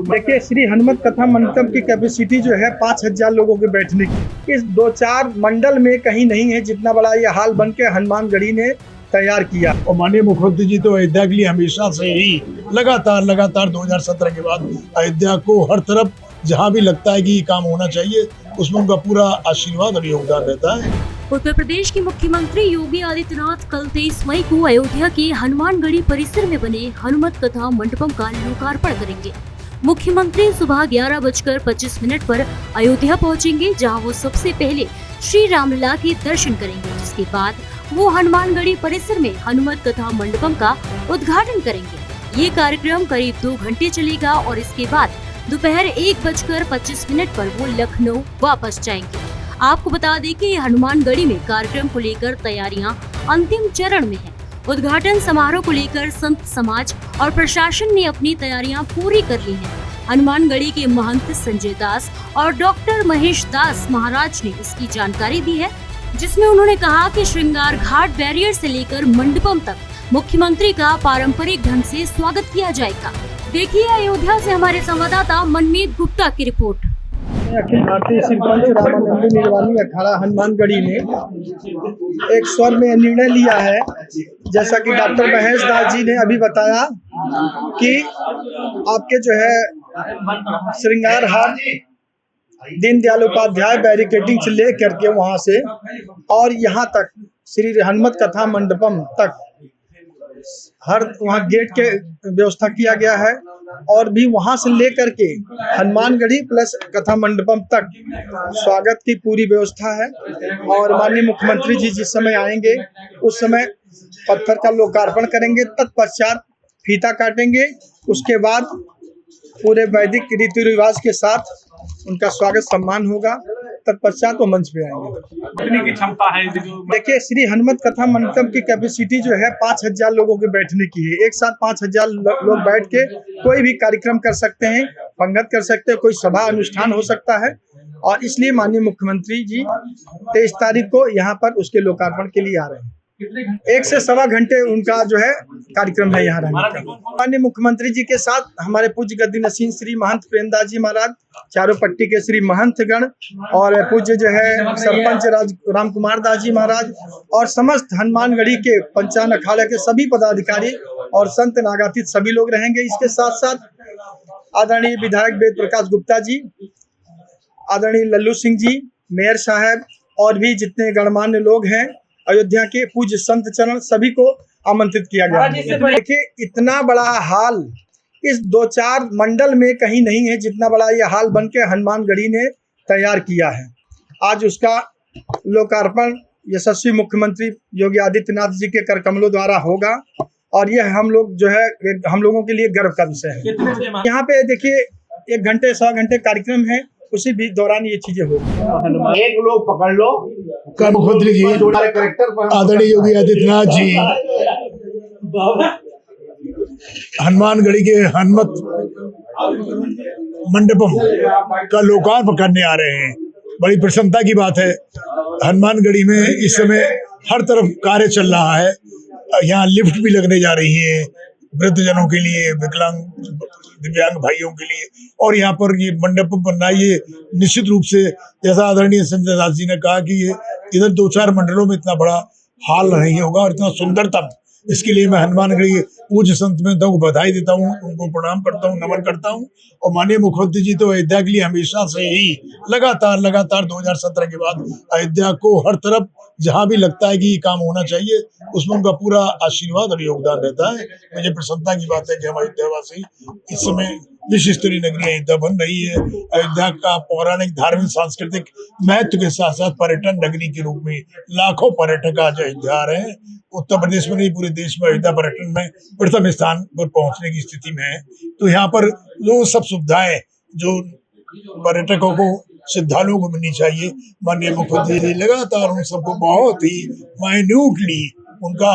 देखिए, श्री हनुमत कथा मंडपम की कैपेसिटी जो है 5,000 लोगों के बैठने की। इस 2-4 मंडल में कहीं नहीं है जितना बड़ा ये हाल बन के हनुमानगढ़ी ने तैयार किया। और माननीय मुख्यमंत्री जी तो अयोध्या के लिए हमेशा से ही लगातार 2017 के बाद अयोध्या को हर तरफ जहां भी लगता है कि ये काम होना चाहिए उसमें उनका पूरा आशीर्वाद और योगदान रहता है। उत्तर प्रदेश के मुख्यमंत्री योगी आदित्यनाथ कल 23 मई को अयोध्या के हनुमानगढ़ी परिसर में बने हनुमत कथा मंडपम का लोकार्पण करेंगे। मुख्यमंत्री सुबह 11:25 पर अयोध्या पहुंचेंगे, जहां वो सबसे पहले श्री रामलला के दर्शन करेंगे, जिसके बाद वो हनुमानगढ़ी परिसर में हनुमत कथा मंडपम का उद्घाटन करेंगे। ये कार्यक्रम करीब 2 घंटे चलेगा और इसके बाद दोपहर 1:25 पर वो लखनऊ वापस जाएंगे। आपको बता दें कि हनुमानगढ़ी में कार्यक्रम को लेकर तैयारियां अंतिम चरण में हैं। उद्घाटन समारोह को लेकर संत समाज और प्रशासन ने अपनी तैयारियां पूरी कर ली हैं। हनुमानगढ़ी के महंत संजय दास और डॉक्टर महेश दास महाराज ने इसकी जानकारी दी है, जिसमें उन्होंने कहा कि श्रृंगार घाट बैरियर से लेकर मंडपम तक मुख्यमंत्री का पारंपरिक ढंग से स्वागत किया जाएगा। देखिए अयोध्या से हमारे संवाददाता मनमीत गुप्ता की रिपोर्ट। अखिल भारतीय सरपंच रामानंद निर्वाणी अखाड़ा हनुमानगढ़ी ने एक स्वर में निर्णय लिया है, जैसा कि डॉक्टर महेश दास जी ने अभी बताया कि आपके जो है श्रृंगार हाट दीनदयाल उपाध्याय बैरिकेडिंग से ले करके वहां से और यहाँ तक श्री हनुमत कथा मंडपम तक हर वहाँ गेट के व्यवस्था किया गया है और भी वहां से लेकर के हनुमानगढ़ी प्लस कथा मंडपम तक स्वागत की पूरी व्यवस्था है। और माननीय मुख्यमंत्री जी जिस समय आएंगे उस समय पत्थर का लोकार्पण करेंगे, तत्पश्चात फीता काटेंगे, उसके बाद पूरे वैदिक रीति रिवाज के साथ उनका स्वागत सम्मान होगा, तत्पश्चात वो मंच पे आएंगे। कितनी की क्षमता है? देखिए, श्री हनुमत कथा मंडपम की कैपेसिटी जो है 5,000 लोगों के बैठने की है। एक साथ 5,000 लोग बैठ के कोई भी कार्यक्रम कर सकते हैं, पंगत कर सकते हैं, कोई सभा अनुष्ठान हो सकता है। और इसलिए माननीय मुख्यमंत्री जी 23 तारीख को यहाँ पर उसके लोकार्पण के लिए आ रहे हैं। 1 से सवा घंटे उनका जो है कार्यक्रम है यहाँ रहने का। माननीय मुख्यमंत्री जी के साथ हमारे पूज्य गद्दी नसीन श्री महंत प्रेमदास जी महाराज, चारों पट्टी के श्री महंत गण और पूज्य जो है सरपंच राम कुमार दास जी महाराज और समस्त हनुमानगढ़ी के पंचायत अखाड़ा के सभी पदाधिकारी और संत नागातीत सभी लोग रहेंगे। इसके साथ साथ आदरणीय विधायक वेद प्रकाश गुप्ता जी, आदरणीय लल्लू सिंह जी, मेयर साहब और भी जितने गणमान्य लोग हैं अयोध्या के पूज्य संत चरण, सभी को आमंत्रित किया गया है। देखिए, इतना बड़ा हाल इस 2-4 मंडल में कहीं नहीं है जितना बड़ा ये हाल बन के हनुमानगढ़ी ने तैयार किया है। आज उसका लोकार्पण यशस्वी मुख्यमंत्री योगी आदित्यनाथ जी के कर कमलों द्वारा होगा और यह हम लोग जो है हम लोगों के लिए गर्व का विषय है। यहाँ पे देखिए 1 घंटे 1.25 घंटे कार्यक्रम है, उसी भी दौरान ये चीजें होगी। एक लोग पकड़ लो। मुख्यमंत्री जी आदरणीय योगी आदित्यनाथ जी हनुमानगढ़ी के हनुमत मंडपम का लोकार्पण करने आ रहे हैं। बड़ी प्रसन्नता की बात है। हनुमानगढ़ी में इस समय हर तरफ कार्य चल रहा है। यहाँ लिफ्ट भी लगने जा रही है वृद्धजनों के लिए, विकलांग दिव्यांग भाइयों के लिए, और यहाँ पर ये मंडप बनना ये निश्चित रूप से जैसा आदरणीय संजय दास जी ने कहा कि ये इधर 2-4 मंडलों में इतना बड़ा हाल नहीं होगा और इतना सुंदरतम। इसके लिए मैं हनुमानगढ़ी पूज्य संत महंतों को बधाई देता हूँ, उनको प्रणाम करता हूँ, नमन करता हूँ। और माननीय मुख्यमंत्री जी तो अयोध्या के लिए हमेशा से ही लगातार 2017 के बाद अयोध्या को हर तरफ जहां भी लगता है कि ये काम होना चाहिए उसमें उनका पूरा आशीर्वाद और योगदान रहता है। मुझे प्रसन्नता की बात है कि हम अयोध्यावासी इस समय विश्व स्तरीय नगरी अयोध्या बन रही है। अयोध्या का पौराणिक, धार्मिक, सांस्कृतिक महत्व के साथ साथ पर्यटन नगरी के रूप में लाखों पर्यटक आज अयोध्या आ रहे हैं। उत्तर प्रदेश में नहीं, पूरे देश में अयोध्या पर्यटन में प्रथम स्थान पर पहुंचने की स्थिति में है। तो यहाँ पर जो सब सुविधाएं जो पर्यटकों को, श्रद्धालुओं को मिलनी चाहिए, माननीय मुख्यमंत्री जी लगातार उन सबको बहुत ही माइन्यूटली उनका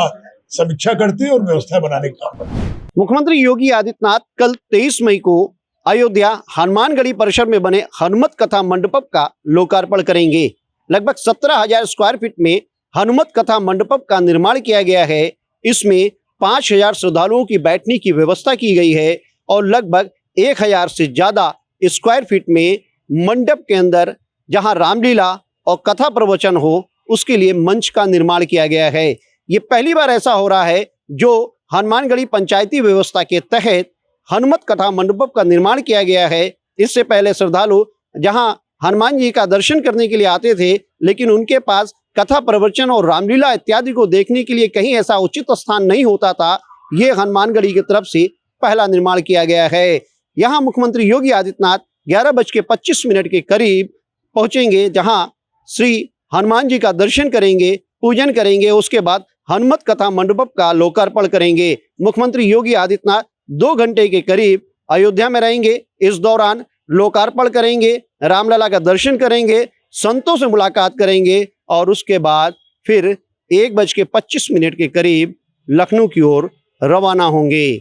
समीक्षा करते और व्यवस्था बनाने का काम करते। मुख्यमंत्री योगी आदित्यनाथ कल 23 मई को अयोध्या हनुमानगढ़ी परिसर में बने हनुमत कथा मंडपम का लोकार्पण करेंगे। लगभग 17,000 स्क्वायर फीट में हनुमत कथा मंडपम का निर्माण किया गया है। इसमें 5,000 श्रद्धालुओं की बैठने की व्यवस्था की गई है और लगभग 1000 से ज्यादा स्क्वायर फीट में मंडप के अंदर जहां रामलीला और कथा प्रवचन हो उसके लिए मंच का निर्माण किया गया है। ये पहली बार ऐसा हो रहा है जो हनुमानगढ़ी पंचायती व्यवस्था के तहत हनुमत कथा मंडप का निर्माण किया गया है। इससे पहले श्रद्धालु जहां हनुमान जी का दर्शन करने के लिए आते थे, लेकिन उनके पास कथा प्रवचन और रामलीला इत्यादि को देखने के लिए कहीं ऐसा उचित स्थान नहीं होता था। ये हनुमानगढ़ी की तरफ से पहला निर्माण किया गया है। यहाँ मुख्यमंत्री योगी आदित्यनाथ 11:25 के करीब पहुंचेंगे, जहां श्री हनुमान जी का दर्शन करेंगे, पूजन करेंगे। उसके बाद हनुमत कथा मंडप का लोकार्पण करेंगे। मुख्यमंत्री योगी आदित्यनाथ 2 घंटे के करीब अयोध्या में रहेंगे। इस दौरान लोकार्पण करेंगे, रामलला का दर्शन करेंगे, संतों से मुलाकात करेंगे और उसके बाद फिर 1:25 के करीब लखनऊ की ओर रवाना होंगे।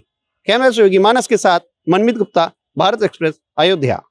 कैमरा सहयोगी मानस के साथ मनमीत गुप्ता, भारत एक्सप्रेस, अयोध्या।